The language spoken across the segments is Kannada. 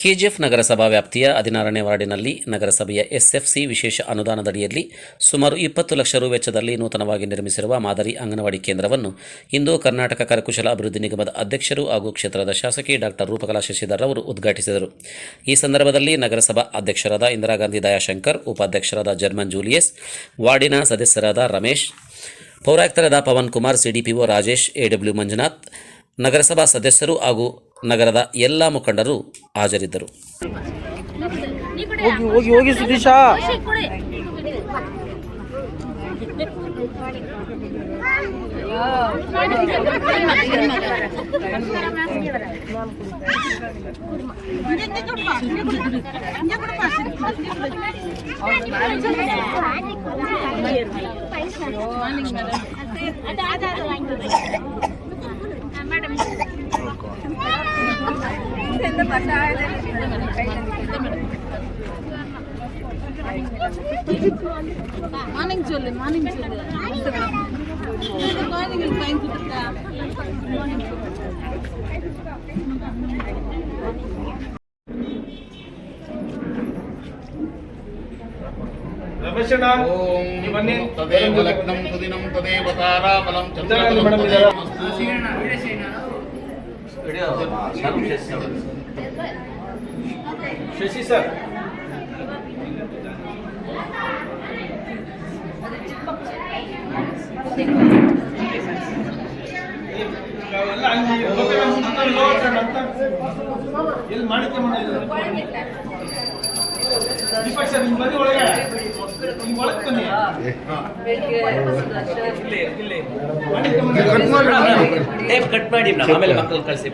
ಕೆಜಿಎಫ್ ನಗರಸಭಾ ವ್ಯಾಪ್ತಿಯ 16ನೇ ವಾರ್ಡಿನಲ್ಲಿ ನಗರಸಭೆಯ ಎಸ್ಎಫ್ಸಿ ವಿಶೇಷ ಅನುದಾನದಡಿಯಲ್ಲಿ ಸುಮಾರು 20 ಲಕ್ಷ ರು ವೆಚ್ಚದಲ್ಲಿ ನೂತನವಾಗಿ ನಿರ್ಮಿಸಿರುವ ಮಾದರಿ ಅಂಗನವಾಡಿ ಕೇಂದ್ರವನ್ನು ಇಂದು ಕರ್ನಾಟಕ ಕರಕುಶಲ ಅಭಿವೃದ್ಧಿ ನಿಗಮದ ಅಧ್ಯಕ್ಷರು ಹಾಗೂ ಕ್ಷೇತ್ರದ ಶಾಸಕಿ ಡಾಕ್ಟರ್ ರೂಪಕಲಾ ಶಶಿಧರ್ ಅವರು ಉದ್ಘಾಟಿಸಿದರು. ಈ ಸಂದರ್ಭದಲ್ಲಿ ನಗರಸಭಾ ಅಧ್ಯಕ್ಷರಾದ ಇಂದಿರಾ ಗಾಂಧಿ ದಯಾಶಂಕರ್, ಉಪಾಧ್ಯಕ್ಷರಾದ ಜರ್ಮನ್ ಜೂಲಿಯಸ್, ವಾರ್ಡಿನ ಸದಸ್ಯರಾದ ರಮೇಶ್, ಪೌರಾಯುಕ್ತರಾದ ಪವನ್ ಕುಮಾರ್, ಸಿಡಿಪಿಒ ರಾಜೇಶ್, ಎಡಬ್ಲ್ಯೂ ಮಂಜುನಾಥ್, ನಗರಸಭಾ ಸದಸ್ಯರು ಹಾಗೂ ನಗರದ ಎಲ್ಲ ಮುಖಂಡರು ಹಾಜರಿದ್ದರು. ಹೋಗಿ ಸುದೀಶ మార్నింగ్ చూడలేదు మార్నింగ్ పైన కుదురుతా ఇవన్నీ తదేవ లగ్నం సుదినం తదేవ తారాబలం చంద్రబలం శశి సార్ ಎಲ್ಲಿ ಮಾಡಿದ್ದೆ ದೀಪಕ್ ಸರ್ ನಿಮ್ಮ ಬದಿ ಒಳಗೆ ಬನ್ನಿ. ಟೇಪ್ ಕಟ್ ಮಾಡಿ ಆಮೇಲೆ ಮಕ್ಕಳು ಕಳಿಸಿ.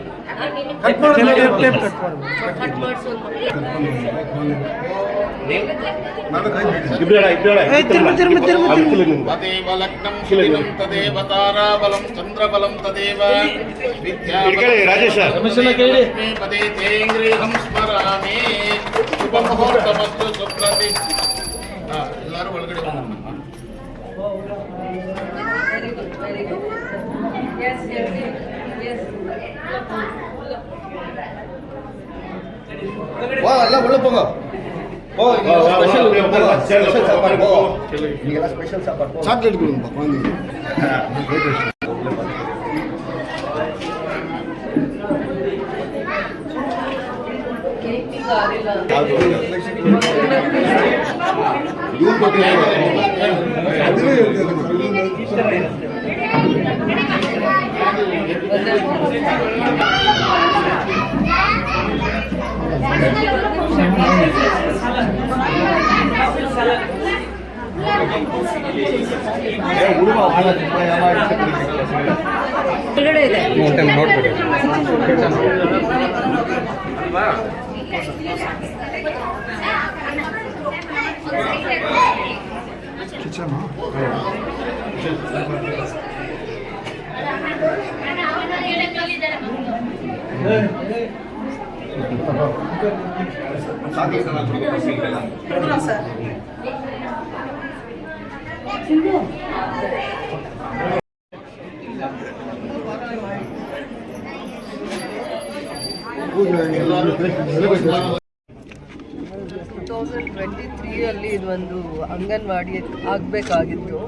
ತದೇವ ಲಗ್ನಂ ಸುದಿನಂ ತದೇವ ತಾರಾಬಲಂ ಚಂದ್ರಬಲಂ ತದೇವ ವಿದ್ಯಾಲಕ್ಷ್ಮೀ ಪದೇ ತೇಂಗ್ರೀಹಂ ಸ್ಮರಾಮಿ ಶುಭ ಮುಹೂರ್ತಮಸ್ತು ಸುಪ್ರತಿ. ಎಲ್ಲರೂ ಒಳಗಡೆ ಎಲ್ಲ ಒಳ್ಳೆ போங்க ஸ்பெஷல் சாப்பாடு போ நீங்க எல்லாம் ஸ்பெஷல் சாப்பாடு போ சாக்லேட் கொடுங்க குழந்தைங்க ಅಲ್ಲಿ ಇದೊಂದು ಅಂಗನವಾಡಿ ಆಗಬೇಕಾಗಿತ್ತು.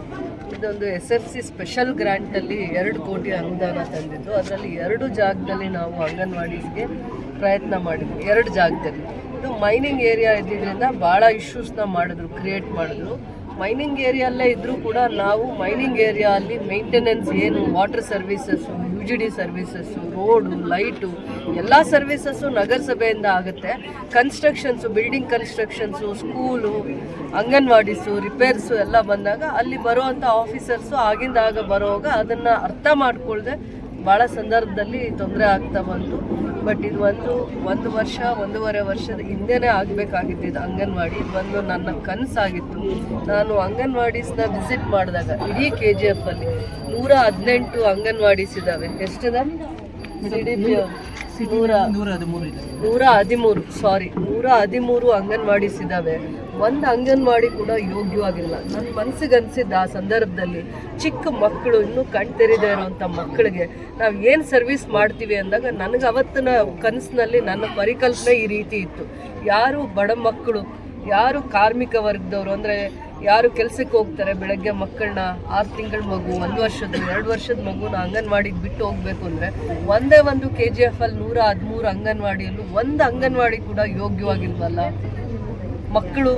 ಇದೊಂದು SFC ಸ್ಪೆಷಲ್ ಗ್ರ್ಯಾಂಟಲ್ಲಿ 2 ಕೋಟಿ ಅನುದಾನ ತಂದಿದ್ದು. ಅದರಲ್ಲಿ 2 ಜಾಗದಲ್ಲಿ ನಾವು ಅಂಗನವಾಡಿಗೆ ಪ್ರಯತ್ನ ಮಾಡಿದ್ವಿ. 2 ಜಾಗದಲ್ಲಿ ಇದು ಮೈನಿಂಗ್ ಏರಿಯಾ ಇದ್ದಿದ್ದರಿಂದ ಭಾಳ ಇಶ್ಯೂಸ್ನ ಕ್ರಿಯೇಟ್ ಮಾಡಿದ್ರು. ಮೈನಿಂಗ್ ಏರಿಯಲ್ಲೇ ಇದ್ದರೂ ಕೂಡ ನಾವು ಮೈನಿಂಗ್ ಏರಿಯಾ ಅಲ್ಲಿ ಮೇಂಟೆನೆನ್ಸ್ ಏನು water services, UGD services, road, light ಎಲ್ಲ ಸರ್ವಿಸಸ್ಸು ನಗರಸಭೆಯಿಂದ ಆಗುತ್ತೆ. Constructions, building constructions, school, ಅಂಗನವಾಡೀಸು, repairs ಎಲ್ಲ ಬಂದಾಗ ಅಲ್ಲಿ ಬರುವಂಥ ಆಫೀಸರ್ಸು ಆಗಿಂದಾಗ ಬರುವಾಗ ಅದನ್ನು ಅರ್ಥ ಮಾಡಿಕೊಳ್ಳದೆ ಭಾಳ ಸಂದರ್ಭದಲ್ಲಿ ತೊಂದರೆ ಆಗ್ತಾ ಬಂತು. ಬಟ್ ಇದು ಒಂದು ವರ್ಷ 1.5 ವರ್ಷದ ಹಿಂದೆನೇ ಆಗಬೇಕಾಗಿದ್ದು ಅಂಗನವಾಡಿ. ಇದು ನನ್ನ ಕನಸಾಗಿತ್ತು. ನಾನು ಅಂಗನವಾಡೀಸ್ನ ವಿಸಿಟ್ ಮಾಡಿದಾಗ ಇಡೀ KGF ಅಲ್ಲಿ 118 ಅಂಗನವಾಡೀಸ್ ಇದ್ದಾವೆ. ಎಷ್ಟಿದೆ? 113 ಅಂಗನವಾಡೀಸ್ ಇದ್ದಾವೆ. ಒಂದು ಅಂಗನವಾಡಿ ಕೂಡ ಯೋಗ್ಯವಾಗಿಲ್ಲ. ನನ್ನ ಮನಸ್ಸಿಗೆ ಅನಿಸಿದ್ದ ಆ ಸಂದರ್ಭದಲ್ಲಿ ಚಿಕ್ಕ ಮಕ್ಕಳು ಇನ್ನೂ ಕಣ್ತೆರೆದೇ ಇರೋವಂಥ ಮಕ್ಕಳಿಗೆ ನಾವು ಏನು ಸರ್ವಿಸ್ ಮಾಡ್ತೀವಿ ಅಂದಾಗ ನನಗೆ ಅವತ್ತಿನ ಕನಸಿನಲ್ಲಿ ನನ್ನ ಪರಿಕಲ್ಪನೆ ಈ ರೀತಿ ಇತ್ತು. ಯಾರು ಬಡ ಮಕ್ಕಳು, ಯಾರು ಕಾರ್ಮಿಕ ವರ್ಗದವರು, ಅಂದರೆ ಯಾರು ಕೆಲಸಕ್ಕೆ ಹೋಗ್ತಾರೆ, ಬೆಳಗ್ಗೆ ಮಕ್ಕಳನ್ನ 6 ತಿಂಗಳ ಮಗು, 1 ವರ್ಷದ 2 ವರ್ಷದ ಮಗುನ ಅಂಗನವಾಡಿಗೆ ಬಿಟ್ಟು ಹೋಗಬೇಕು ಅಂದರೆ ಒಂದೇ ಒಂದು KGF ಅಲ್ಲಿ 113 ಅಂಗನವಾಡಿಯಲ್ಲೂ ಒಂದು ಅಂಗನವಾಡಿ ಕೂಡ ಯೋಗ್ಯವಾಗಿಲ್ವಲ್ಲ. ಮಕ್ಕಳು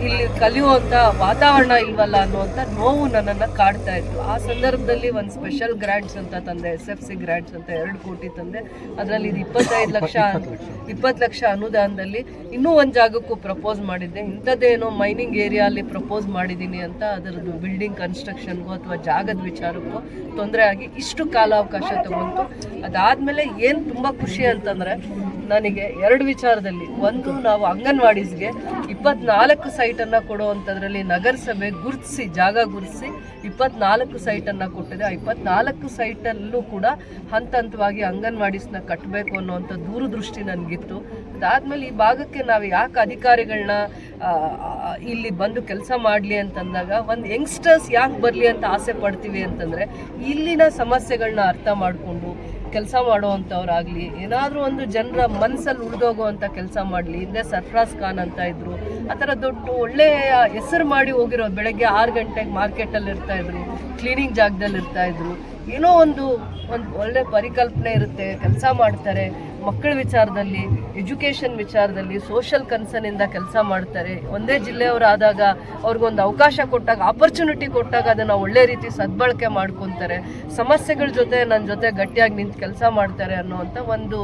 ಇಲ್ಲಿ ಕಲಿಯುವಂಥ ವಾತಾವರಣ ಇಲ್ವಲ್ಲ ಅನ್ನುವಂಥ ನೋವು ನನ್ನನ್ನು ಕಾಡ್ತಾ ಇತ್ತು. ಆ ಸಂದರ್ಭದಲ್ಲಿ ಒಂದು ಸ್ಪೆಷಲ್ ಗ್ರ್ಯಾಂಟ್ಸ್ ಅಂತ ತಂದೆ, SFC ಗ್ರ್ಯಾಂಟ್ಸ್ ಅಂತ 2 ಕೋಟಿ ತಂದೆ. ಅದರಲ್ಲಿ ಇದು 20 ಲಕ್ಷ ಅನುದಾನದಲ್ಲಿ ಇನ್ನೂ ಒಂದು ಜಾಗಕ್ಕೂ ಪ್ರಪೋಸ್ ಮಾಡಿದ್ದೆ. ಇಂಥದ್ದೇನೋ ಮೈನಿಂಗ್ ಏರಿಯಾಲ್ಲಿ ಪ್ರಪೋಸ್ ಮಾಡಿದ್ದೀನಿ ಅಂತ ಅದರದ್ದು ಬಿಲ್ಡಿಂಗ್ ಕನ್ಸ್ಟ್ರಕ್ಷನ್ಗೂ ಅಥವಾ ಜಾಗದ ವಿಚಾರಕ್ಕೂ ತೊಂದರೆ ಆಗಿ ಇಷ್ಟು ಕಾಲಾವಕಾಶ ತಗೊಂತು. ಅದಾದಮೇಲೆ ಏನು ತುಂಬ ಖುಷಿ ಅಂತಂದರೆ ನನಗೆ 2 ವಿಚಾರದಲ್ಲಿ, ಒಂದು ನಾವು ಅಂಗನವಾಡೀಸ್ಗೆ 24 ಸೈಟನ್ನು ಕೊಡುವಂಥದ್ರಲ್ಲಿ ನಗರಸಭೆ ಜಾಗ ಗುರುತಿಸಿ 24 ಸೈಟನ್ನು ಕೊಟ್ಟಿದೆ. ಆ 24 ಸೈಟಲ್ಲೂ ಕೂಡ ಹಂತ ಹಂತವಾಗಿ ಅಂಗನವಾಡೀಸ್ನ ಕಟ್ಟಬೇಕು ಅನ್ನೋವಂಥ ದೂರದೃಷ್ಟಿ ನನಗಿತ್ತು. ಅದಾದಮೇಲೆ ಈ ಭಾಗಕ್ಕೆ ನಾವು ಯಾಕೆ ಅಧಿಕಾರಿಗಳನ್ನ ಇಲ್ಲಿ ಬಂದು ಕೆಲಸ ಮಾಡಲಿ ಅಂತಂದಾಗ, ಒಂದು ಯಂಗ್ಸ್ಟರ್ಸ್ ಯಾಕೆ ಬರಲಿ ಅಂತ ಆಸೆ ಪಡ್ತೀವಿ ಅಂತಂದರೆ ಇಲ್ಲಿನ ಸಮಸ್ಯೆಗಳನ್ನ ಅರ್ಥ ಮಾಡಿಕೊಂಡು ಕೆಲಸ ಮಾಡುವಂಥವ್ರಾಗಲಿ, ಏನಾದರೂ ಒಂದು ಜನರ ಮನಸ್ಸಲ್ಲಿ ಉಳಿದೋಗುವಂಥ ಕೆಲಸ ಮಾಡಲಿ. ಹಿಂದೆ ಸರ್ಫರಾಜ್ ಖಾನ್ ಅಂತ ಇದ್ದರು, ಆ ಥರ ದೊಡ್ಡ ಒಳ್ಳೆಯ ಹೆಸರು ಮಾಡಿ ಹೋಗಿರೋ, ಬೆಳಗ್ಗೆ 6 ಗಂಟೆಗೆ ಮಾರ್ಕೆಟಲ್ಲಿ ಇರ್ತಾಯಿದ್ರು, ಕ್ಲೀನಿಂಗ್ ಜಾಗದಲ್ಲಿ ಇರ್ತಾಯಿದ್ರು. ಏನೋ ಒಂದು ಒಳ್ಳೆ ಪರಿಕಲ್ಪನೆ ಇರುತ್ತೆ, ಕೆಲಸ ಮಾಡ್ತಾರೆ, ಮಕ್ಕಳ ವಿಚಾರದಲ್ಲಿ, ಎಜುಕೇಷನ್ ವಿಚಾರದಲ್ಲಿ, ಸೋಷಲ್ ಕನ್ಸರ್ನಿಂದ ಕೆಲಸ ಮಾಡ್ತಾರೆ. ಒಂದೇ ಜಿಲ್ಲೆಯವರಾದಾಗ ಅವ್ರಿಗೊಂದು ಅವಕಾಶ ಕೊಟ್ಟಾಗ, ಆಪರ್ಚುನಿಟಿ ಕೊಟ್ಟಾಗ ಅದನ್ನು ಒಳ್ಳೆ ರೀತಿ ಸದ್ಬಳಕೆ ಮಾಡ್ಕೊತಾರೆ, ಸಮಸ್ಯೆಗಳ ಜೊತೆ ನನ್ನ ಜೊತೆ ಗಟ್ಟಿಯಾಗಿ ನಿಂತು ಕೆಲಸ ಮಾಡ್ತಾರೆ ಅನ್ನೋವಂಥ ಒಂದು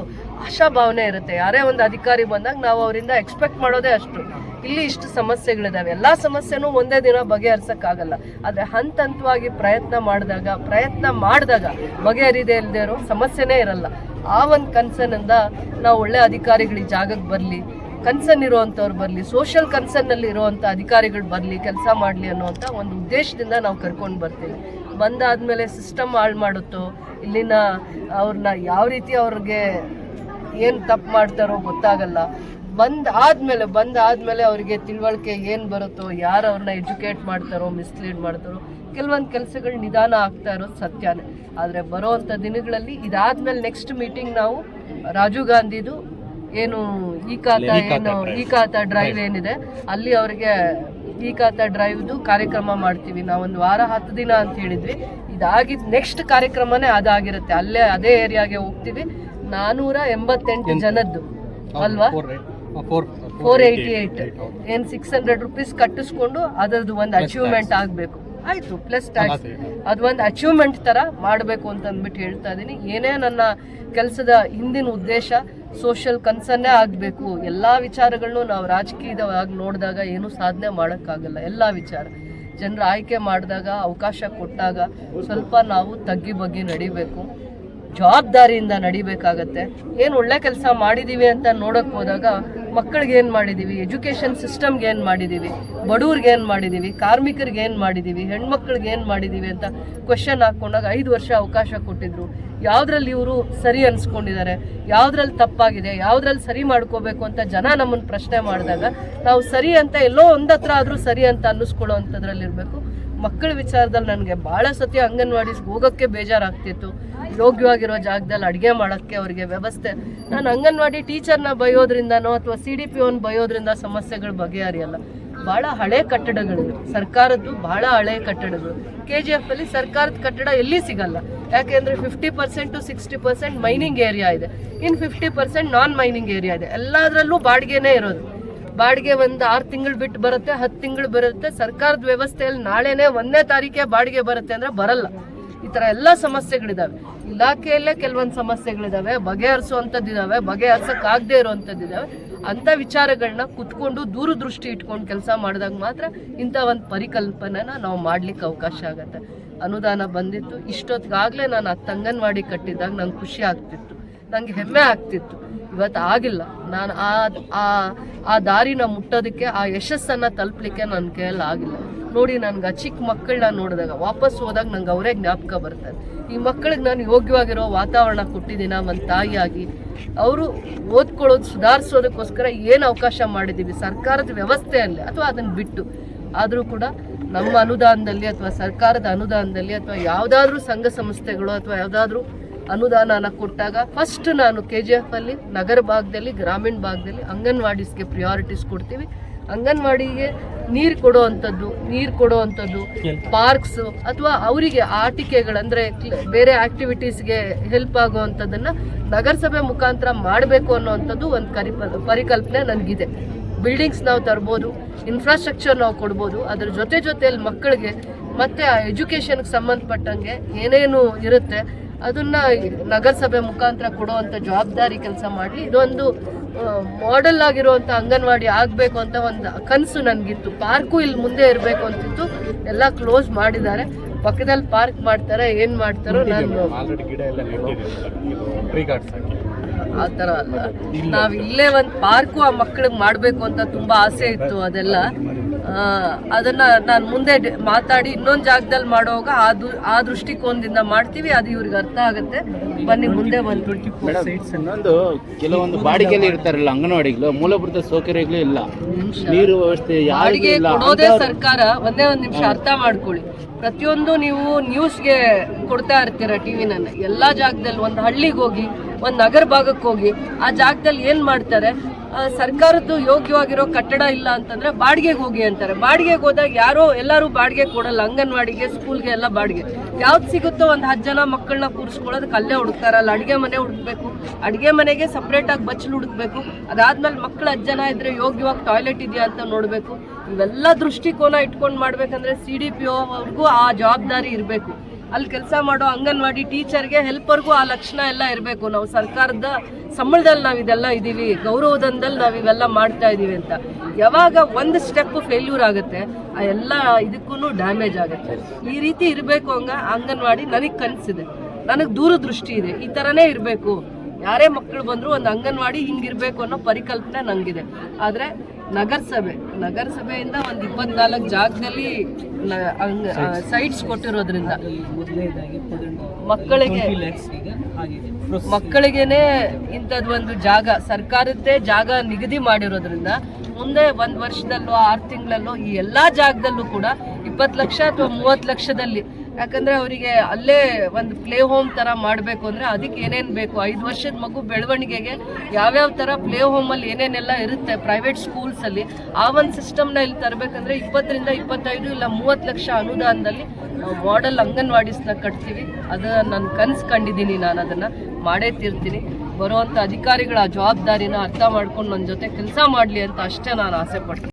ಆಶಾಭಾವನೆ ಇರುತ್ತೆ. ಯಾರೇ ಒಂದು ಅಧಿಕಾರಿ ಬಂದಾಗ ನಾವು ಅವರಿಂದ ಎಕ್ಸ್ಪೆಕ್ಟ್ ಮಾಡೋದೇ ಅಷ್ಟು. ಇಲ್ಲಿ ಇಷ್ಟು ಸಮಸ್ಯೆಗಳಿದ್ದಾವೆ, ಎಲ್ಲ ಸಮಸ್ಯೆನೂ ಒಂದೇ ದಿನ ಬಗೆಹರಿಸೋಕ್ಕಾಗಲ್ಲ. ಆದರೆ ಹಂತ ಹಂತವಾಗಿ ಪ್ರಯತ್ನ ಮಾಡಿದಾಗ ಬಗೆಹರಿದೇ ಇಲ್ಲದೆ ಇರೋ ಸಮಸ್ಯೆನೇ ಇರಲ್ಲ. ಆ ಒಂದು ಕನ್ಸರ್ನಿಂದ ನಾವು ಒಳ್ಳೆ ಅಧಿಕಾರಿಗಳಿಗೆ ಜಾಗಕ್ಕೆ ಬರಲಿ, ಕನ್ಸರ್ನ್ ಇರುವಂಥವ್ರು ಬರಲಿ, ಸೋಷಲ್ ಕನ್ಸರ್ನಲ್ಲಿ ಇರುವಂಥ ಅಧಿಕಾರಿಗಳು ಬರಲಿ, ಕೆಲಸ ಮಾಡಲಿ ಅನ್ನೋವಂಥ ಒಂದು ಉದ್ದೇಶದಿಂದ ನಾವು ಕರ್ಕೊಂಡು ಬರ್ತೀವಿ. ಬಂದಾದಮೇಲೆ ಸಿಸ್ಟಮ್ ಹಾಳು ಮಾಡುತ್ತೋ, ಇಲ್ಲಿನ ಅವ್ರನ್ನ ಯಾವ ರೀತಿ ಅವ್ರಿಗೆ ಏನು ತಪ್ಪು ಮಾಡ್ತಾರೋ ಗೊತ್ತಾಗಲ್ಲ. ಬಂದಾದ್ಮೇಲೆ ಅವರಿಗೆ ತಿಳುವಳಿಕೆ ಏನು ಬರುತ್ತೋ, ಯಾರು ಅವ್ರನ್ನ ಎಜುಕೇಟ್ ಮಾಡ್ತಾರೋ, ಮಿಸ್ಲೀಡ್ ಮಾಡ್ತಾರೋ, ಕೆಲವೊಂದು ಕೆಲಸಗಳು ನಿಧಾನ ಆಗ್ತಾ ಇರೋದು ಸತ್ಯನೇ. ಆದರೆ ಬರೋವಂಥ ದಿನಗಳಲ್ಲಿ ಇದಾದ್ಮೇಲೆ ನೆಕ್ಸ್ಟ್ ಮೀಟಿಂಗ್ ನಾವು ರಾಜೀವ್ ಗಾಂಧಿದು ಏನು ಈ ಖಾತಾ ಡ್ರೈವ್ ಏನಿದೆ ಅಲ್ಲಿ ಅವರಿಗೆ ಈ ಖಾತಾ ಡ್ರೈವ್ದು ಕಾರ್ಯಕ್ರಮ ಮಾಡ್ತೀವಿ. ನಾವೊಂದು ವಾರ 10 ದಿನ ಅಂತ ಹೇಳಿದ್ವಿ. ಇದಾಗಿದ್ದು ನೆಕ್ಸ್ಟ್ ಕಾರ್ಯಕ್ರಮನೇ ಅದಾಗಿರುತ್ತೆ. ಅದೇ ಏರಿಯಾಗೆ ಹೋಗ್ತೀವಿ. 488 ಜನದ್ದು ಅಲ್ವಾ, 488 ಏನು 600 ರೂಪೀಸ್ ಕಟ್ಟಿಸ್ಕೊಂಡು ಅದರದ್ದು ಒಂದು ಅಚೀವ್ಮೆಂಟ್ ಆಗಬೇಕು. ಆಯಿತು, ಪ್ಲಸ್ ಟ್ಯಾಕ್ಸ್, ಅದು ಒಂದು ಅಚೀವ್ಮೆಂಟ್ ಥರ ಮಾಡಬೇಕು ಅಂತ ಅಂದ್ಬಿಟ್ಟು ಹೇಳ್ತಾ ಇದ್ದೀನಿ. ಏನೇ ನನ್ನ ಕೆಲಸದ ಹಿಂದಿನ ಉದ್ದೇಶ ಸೋಷಲ್ ಕನ್ಸರ್ನೇ ಆಗಬೇಕು. ಎಲ್ಲ ವಿಚಾರಗಳನ್ನೂ ನಾವು ರಾಜಕೀಯವಾಗಿ ನೋಡಿದಾಗ ಏನೂ ಸಾಧನೆ ಮಾಡೋಕ್ಕಾಗಲ್ಲ. ಎಲ್ಲ ವಿಚಾರ ಜನರ ಆಯ್ಕೆ ಮಾಡಿದಾಗ, ಅವಕಾಶ ಕೊಟ್ಟಾಗ ಸ್ವಲ್ಪ ನಾವು ತಗ್ಗಿ ಬಗ್ಗಿ ನಡಿಬೇಕು, ಜವಾಬ್ದಾರಿಯಿಂದ ನಡಿಬೇಕಾಗತ್ತೆ. ಏನು ಒಳ್ಳೆ ಕೆಲಸ ಮಾಡಿದ್ದೀವಿ ಅಂತ ನೋಡೋಕ್ಕೆ ಹೋದಾಗ ಮಕ್ಕಳಿಗೆ ಏನು ಮಾಡಿದ್ದೀವಿ, ಎಜುಕೇಷನ್ ಸಿಸ್ಟಮ್ಗೆ ಏನು ಮಾಡಿದ್ದೀವಿ, ಬಡವ್ರಿಗೆ ಏನು ಮಾಡಿದ್ದೀವಿ, ಕಾರ್ಮಿಕರಿಗೆ ಏನು ಮಾಡಿದ್ದೀವಿ, ಹೆಣ್ಮಕ್ಳಿಗೆ ಏನು ಮಾಡಿದ್ದೀವಿ ಅಂತ ಕ್ವೆಶನ್ ಹಾಕ್ಕೊಂಡಾಗ 5 ವರ್ಷ ಅವಕಾಶ ಕೊಟ್ಟಿದ್ರು. ಯಾವುದ್ರಲ್ಲಿ ಇವರು ಸರಿ ಅನಿಸ್ಕೊಂಡಿದ್ದಾರೆ, ಯಾವುದ್ರಲ್ಲಿ ತಪ್ಪಾಗಿದೆ, ಯಾವುದ್ರಲ್ಲಿ ಸರಿ ಮಾಡ್ಕೋಬೇಕು ಅಂತ ಜನ ನಮ್ಮನ್ನು ಪ್ರಶ್ನೆ ಮಾಡಿದಾಗ ನಾವು ಸರಿ ಅಂತ ಎಲ್ಲೋ ಒಂದತ್ರ ಆದರೂ ಸರಿ ಅಂತ ಅನ್ನಿಸ್ಕೊಳ್ಳೋ ಅಂಥದ್ರಲ್ಲಿರಬೇಕು. ಮಕ್ಕಳ ವಿಚಾರದಲ್ಲಿ ನನಗೆ ಭಾಳ ಸತಿ ಅಂಗನವಾಡೀಸ್ಗೆ ಹೋಗೋಕ್ಕೆ ಬೇಜಾರಾಗ್ತಿತ್ತು. ಯೋಗ್ಯವಾಗಿರೋ ಜಾಗದಲ್ಲಿ ಅಡುಗೆ ಮಾಡೋಕ್ಕೆ ಅವರಿಗೆ ವ್ಯವಸ್ಥೆ. ನಾನು ಅಂಗನವಾಡಿ ಟೀಚರ್ನ ಬಯೋದ್ರಿಂದನೋ ಅಥವಾ CDPOನ ಬಯೋದ್ರಿಂದ ಸಮಸ್ಯೆಗಳು ಬಗೆಹರಿಯಲ್ಲ. ಭಾಳ ಹಳೆ ಕಟ್ಟಡಗಳಿವೆ, ಸರ್ಕಾರದ್ದು ಭಾಳ ಹಳೆ ಕಟ್ಟಡಗಳು. KGF ಅಲ್ಲಿ ಸರ್ಕಾರದ ಕಟ್ಟಡ ಎಲ್ಲಿ ಸಿಗಲ್ಲ. ಯಾಕೆಂದರೆ 50% to 60% ಮೈನಿಂಗ್ ಏರಿಯಾ ಇದೆ, ಇನ್ನು 50% ನಾನ್ ಮೈನಿಂಗ್ ಏರಿಯಾ ಇದೆ. ಎಲ್ಲದರಲ್ಲೂ ಬಾಡಿಗೆನೇ ಇರೋದು. ಬಾಡಿಗೆ ಒಂದು 6 ತಿಂಗಳು ಬಿಟ್ಟು ಬರುತ್ತೆ, 10 ತಿಂಗಳು ಬರುತ್ತೆ. ಸರ್ಕಾರದ ವ್ಯವಸ್ಥೆಯಲ್ಲಿ ನಾಳೆನೇ 1ನೇ ತಾರೀಕೆ ಬಾಡಿಗೆ ಬರುತ್ತೆ ಅಂದರೆ ಬರಲ್ಲ. ಈ ಥರ ಎಲ್ಲ ಸಮಸ್ಯೆಗಳಿದ್ದಾವೆ. ಇಲಾಖೆಯಲ್ಲೇ ಕೆಲವೊಂದು ಸಮಸ್ಯೆಗಳಿದ್ದಾವೆ, ಬಗೆಹರಿಸುವಂಥದ್ದಿದ್ದಾವೆ, ಬಗೆಹರಿಸೋಕ್ಕಾಗದೇ ಇರೋವಂಥದ್ದಿದ್ದಾವೆ. ಅಂಥ ವಿಚಾರಗಳನ್ನ ಕುತ್ಕೊಂಡು ದೂರದೃಷ್ಟಿ ಇಟ್ಕೊಂಡು ಕೆಲಸ ಮಾಡಿದಾಗ ಮಾತ್ರ ಇಂಥ ಒಂದು ಪರಿಕಲ್ಪನೆನ ನಾವು ಮಾಡಲಿಕ್ಕೆ ಅವಕಾಶ ಆಗುತ್ತೆ. ಅನುದಾನ ಬಂದಿತ್ತು, ಇಷ್ಟೊತ್ತಿಗಾಗಲೇ ನಾನು ಅಂಗನವಾಡಿ ಕಟ್ಟಿದಾಗ ನಂಗೆ ಖುಷಿ ಆಗ್ತಿತ್ತು, ನನಗೆ ಹೆಮ್ಮೆ ಆಗ್ತಿತ್ತು. ಇವತ್ತು ಆಗಿಲ್ಲ. ನಾನು ಆ ದಾರಿನ ಮುಟ್ಟೋದಕ್ಕೆ, ಆ ಯಶಸ್ಸನ್ನು ತಲುಪಲಿಕ್ಕೆ ನನ್ನ ಕೈಯಲ್ಲಿ ಆಗಿಲ್ಲ. ನೋಡಿ ನನಗೆ ಆ ಚಿಕ್ಕ ಮಕ್ಕಳನ್ನ ನೋಡಿದಾಗ ವಾಪಸ್ ಹೋದಾಗ ನಂಗೆ ಅವರೇ ಜ್ಞಾಪಕ ಬರ್ತಾರೆ. ಈ ಮಕ್ಕಳಿಗೆ ನಾನು ಯೋಗ್ಯವಾಗಿರೋ ವಾತಾವರಣ ಕೊಟ್ಟಿದ್ದೀನ ಒಂದು ತಾಯಿಯಾಗಿ. ಅವರು ಓದ್ಕೊಳ್ಳೋದು ಸುಧಾರಿಸೋದಕ್ಕೋಸ್ಕರ ಏನು ಅವಕಾಶ ಮಾಡಿದ್ದೀವಿ ಸರ್ಕಾರದ ವ್ಯವಸ್ಥೆಯಲ್ಲಿ ಅಥವಾ ಅದನ್ನು ಬಿಟ್ಟು, ಆದರೂ ಕೂಡ ನಮ್ಮ ಅನುದಾನದಲ್ಲಿ ಅಥವಾ ಸರ್ಕಾರದ ಅನುದಾನದಲ್ಲಿ ಅಥವಾ ಯಾವುದಾದ್ರೂ ಸಂಘ ಸಂಸ್ಥೆಗಳು ಅಥವಾ ಯಾವುದಾದ್ರೂ ಅನುದಾನನ ಕೊಟ್ಟಾಗ ಫಸ್ಟ್ ನಾನು KGF ಅಲ್ಲಿ ನಗರ ಭಾಗದಲ್ಲಿ ಗ್ರಾಮೀಣ ಭಾಗದಲ್ಲಿ ಅಂಗನವಾಡೀಸ್ಗೆ ಪ್ರಿಯಾರಿಟೀಸ್ ಕೊಡ್ತೀವಿ. ಅಂಗನವಾಡಿಗೆ ನೀರು ಕೊಡೋ ಅಂಥದ್ದು ಪಾರ್ಕ್ಸು ಅಥವಾ ಅವರಿಗೆ ಆಟಿಕೆಗಳಂದರೆ ಬೇರೆ ಆ್ಯಕ್ಟಿವಿಟೀಸ್ಗೆ ಹೆಲ್ಪ್ ಆಗುವಂಥದ್ದನ್ನು ನಗರಸಭೆ ಮುಖಾಂತರ ಮಾಡಬೇಕು ಅನ್ನೋವಂಥದ್ದು ಒಂದು ಪರಿಕಲ್ಪನೆ ನನಗಿದೆ. ಬಿಲ್ಡಿಂಗ್ಸ್ ನಾವು ತರ್ಬೋದು, ಇನ್ಫ್ರಾಸ್ಟ್ರಕ್ಚರ್ ನಾವು ಕೊಡ್ಬೋದು, ಅದ್ರ ಜೊತೆಯಲ್ಲಿ ಮಕ್ಕಳಿಗೆ ಮತ್ತು ಎಜುಕೇಷನ್ಗೆ ಸಂಬಂಧಪಟ್ಟಂಗೆ ಏನೇನು ಇರುತ್ತೆ ಅದನ್ನು ನಗರಸಭೆ ಮುಖಾಂತರ ಕೊಡುವಂಥ ಜವಾಬ್ದಾರಿ ಕೆಲಸ ಮಾಡಲಿ. ಇದೊಂದು ಮಾಡೆಲ್ ಆಗಿರುವಂಥ ಅಂಗನವಾಡಿ ಆಗಬೇಕು ಅಂತ ಒಂದು ಕನಸು ನನಗಿತ್ತು. ಪಾರ್ಕು ಇಲ್ಲಿ ಮುಂದೆ ಇರಬೇಕು ಅಂತಿತ್ತು, ಎಲ್ಲ ಕ್ಲೋಸ್ ಮಾಡಿದ್ದಾರೆ. ಪಕ್ಕದಲ್ಲಿ ಪಾರ್ಕ್ ಮಾಡ್ತಾರೆ, ಏನು ಮಾಡ್ತಾರೋ ನಾನು ಆ ಥರ ಅಲ್ಲ. ನಾವು ಇಲ್ಲೇ ಒಂದು ಪಾರ್ಕು ಆ ಮಕ್ಕಳಿಗೆ ಮಾಡಬೇಕು ಅಂತ ತುಂಬ ಆಸೆ ಇತ್ತು. ಅದೆಲ್ಲ ಅದನ್ನು ನಾನು ಮುಂದೆ ಮಾತಾಡಿ ಇನ್ನೊಂದು ಜಾಗದಲ್ಲಿ ಮಾಡುವಾಗ ಆ ದೃಷ್ಟಿಕೋನದಿಂದ ಮಾಡ್ತೀವಿ. ಅದು ಇವ್ರಿಗೆ ಅರ್ಥ ಆಗುತ್ತೆ. ಬನ್ನಿ ಮುಂದೆ ಬಂದು ಇನ್ನೊಂದು ಕೆಲವೊಂದು ಬಾಡಿಗೆಯಲ್ಲಿ ಇರ್ತಾರಲ್ಲ ಅಂಗನವಾಡಿಗಳು, ಮೂಲಭೂತ ಸೌಕರ್ಯಗಳು ಇಲ್ಲ, ನೀರು ವ್ಯವಸ್ಥೆ ಬಾಡಿಗೆ ಕೊಡೋದೇ ಸರ್ಕಾರ. ಒಂದೇ ಒಂದು ನಿಮಿಷ ಅರ್ಥ ಮಾಡ್ಕೊಳ್ಳಿ. ಪ್ರತಿಯೊಂದು ನೀವು ನ್ಯೂಸ್ಗೆ ಕೊಡ್ತಾ ಇರ್ತೀರ ಟಿವಿನಲ್ಲಿ. ಎಲ್ಲ ಜಾಗದಲ್ಲಿ ಒಂದು ಹಳ್ಳಿಗೆ ಹೋಗಿ, ಒಂದು ನಗರ ಭಾಗಕ್ಕೆ ಹೋಗಿ, ಆ ಜಾಗದಲ್ಲಿ ಏನು ಮಾಡ್ತಾರೆ, ಸರ್ಕಾರದ್ದು ಯೋಗ್ಯವಾಗಿರೋ ಕಟ್ಟಡ ಇಲ್ಲ ಅಂತಂದರೆ ಬಾಡಿಗೆಗೆ ಹೋಗಿ ಅಂತಾರೆ. ಬಾಡಿಗೆಗೆ ಹೋದಾಗ ಎಲ್ಲರೂ ಬಾಡಿಗೆ ಕೊಡಲ್ಲ. ಅಂಗನವಾಡಿಗೆ, ಸ್ಕೂಲ್ಗೆ ಎಲ್ಲ ಬಾಡಿಗೆ ಯಾವ್ದು ಸಿಗುತ್ತೋ ಒಂದು 10 ಜನ ಮಕ್ಕಳನ್ನ ಕೂರಿಸ್ಕೊಳ್ಳೋದಕ್ಕೆ ಅಲ್ಲೇ ಹುಡುಕ್ತಾರಲ್ಲ. ಅಡುಗೆ ಮನೆ ಹುಡುಕ್ಬೇಕು, ಅಡುಗೆ ಮನೆಗೆ ಸಪ್ರೇಟಾಗಿ ಬಚ್ಚಲು ಹುಡುಕ್ಬೇಕು. ಅದಾದ್ಮೇಲೆ ಮಕ್ಕಳು 10 ಜನ ಇದ್ದರೆ ಯೋಗ್ಯವಾಗಿ ಟಾಯ್ಲೆಟ್ ಇದೆಯಾ ಅಂತ ನೋಡಬೇಕು. ಇವೆಲ್ಲ ದೃಷ್ಟಿಕೋನ ಇಟ್ಕೊಂಡು ಮಾಡಬೇಕಂದ್ರೆ CDPO ಅವ್ರಿಗೂ ಆ ಜವಾಬ್ದಾರಿ ಇರಬೇಕು. ಅಲ್ಲಿ ಕೆಲಸ ಮಾಡೋ ಅಂಗನವಾಡಿ ಟೀಚರ್ಗೆ, ಹೆಲ್ಪರ್ಗೂ ಆ ಲಕ್ಷಣ ಎಲ್ಲ ಇರಬೇಕು. ನಾವು ಸರ್ಕಾರದ ಸಂಬಳದಲ್ಲಿ ನಾವು ಇದೆಲ್ಲ ಇದ್ದೀವಿ, ಗೌರವಧನದಲ್ಲಿ ನಾವು ಇವೆಲ್ಲ ಮಾಡ್ತಾ ಇದ್ದೀವಿ ಅಂತ. ಯಾವಾಗ ಒಂದು ಸ್ಟೆಪ್ ಫೇಲ್ಯೂರ್ ಆಗುತ್ತೆ, ಆ ಎಲ್ಲ ಇದಕ್ಕೂ ಡ್ಯಾಮೇಜ್ ಆಗುತ್ತೆ. ಈ ರೀತಿ ಇರಬೇಕು ಅಂಗನವಾಡಿ. ನನಗೆ ಕನಸಿದೆ, ನನಗೆ ದೂರದೃಷ್ಟಿ ಇದೆ. ಈ ಥರನೇ ಇರಬೇಕು. ಯಾರೇ ಮಕ್ಕಳು ಬಂದರೂ ಒಂದು ಅಂಗನವಾಡಿ ಹಿಂಗಿರಬೇಕು ಅನ್ನೋ ಪರಿಕಲ್ಪನೆ ನನಗಿದೆ. ಆದರೆ ನಗರಸಭೆಯಿಂದ ಒಂದು 24 ಜಾಗದಲ್ಲಿ ಸೈಟ್ಸ್ ಕೊಟ್ಟಿರೋದ್ರಿಂದ ಮಕ್ಕಳಿಗೇನೆ ಇಂಥದ್ದು ಒಂದು ಜಾಗ, ಸರ್ಕಾರದ್ದೇ ಜಾಗ ನಿಗದಿ ಮಾಡಿರೋದ್ರಿಂದ ಮುಂದೆ 1 ವರ್ಷದಲ್ಲೋ 6 ತಿಂಗಳಲ್ಲೋ ಈ ಎಲ್ಲ ಜಾಗದಲ್ಲೂ ಕೂಡ 20 ಲಕ್ಷ ಅಥವಾ 30 ಲಕ್ಷದಲ್ಲಿ, ಯಾಕಂದರೆ ಅವರಿಗೆ ಅಲ್ಲೇ ಒಂದು ಪ್ಲೇ ಹೋಮ್ ಥರ ಮಾಡಬೇಕು ಅಂದರೆ ಅದಕ್ಕೆ ಏನೇನು ಬೇಕು, 5 ವರ್ಷದ ಮಗು ಬೆಳವಣಿಗೆಗೆ ಯಾವ್ಯಾವ ಥರ ಪ್ಲೇ ಹೋಮಲ್ಲಿ ಏನೇನೆಲ್ಲ ಇರುತ್ತೆ ಪ್ರೈವೇಟ್ ಸ್ಕೂಲ್ಸಲ್ಲಿ, ಆ ಒಂದು ಸಿಸ್ಟಮ್ನ ಇಲ್ಲಿ ತರಬೇಕಂದ್ರೆ 20 ರಿಂದ 25 ಇಲ್ಲ 30 ಲಕ್ಷ ಅನುದಾನದಲ್ಲಿ ನಾವು ಮಾಡೆಲ್ ಅಂಗನವಾಡೀಸ್ನ ಕಟ್ತೀವಿ. ಅದು ನನ್ನ ಕನಸು ಕಂಡಿದ್ದೀನಿ. ನಾನು ಅದನ್ನು ಮಾಡೇ ತೀರ್ತೀನಿ. ಬರುವಂಥ ಅಧಿಕಾರಿಗಳ ಜವಾಬ್ದಾರಿನ ಅರ್ಥ ಮಾಡ್ಕೊಂಡು ನನ್ನ ಜೊತೆ ಕೆಲಸ ಮಾಡಲಿ ಅಂತ ಅಷ್ಟೇ ನಾನು ಆಸೆ ಪಡ್ತೀನಿ.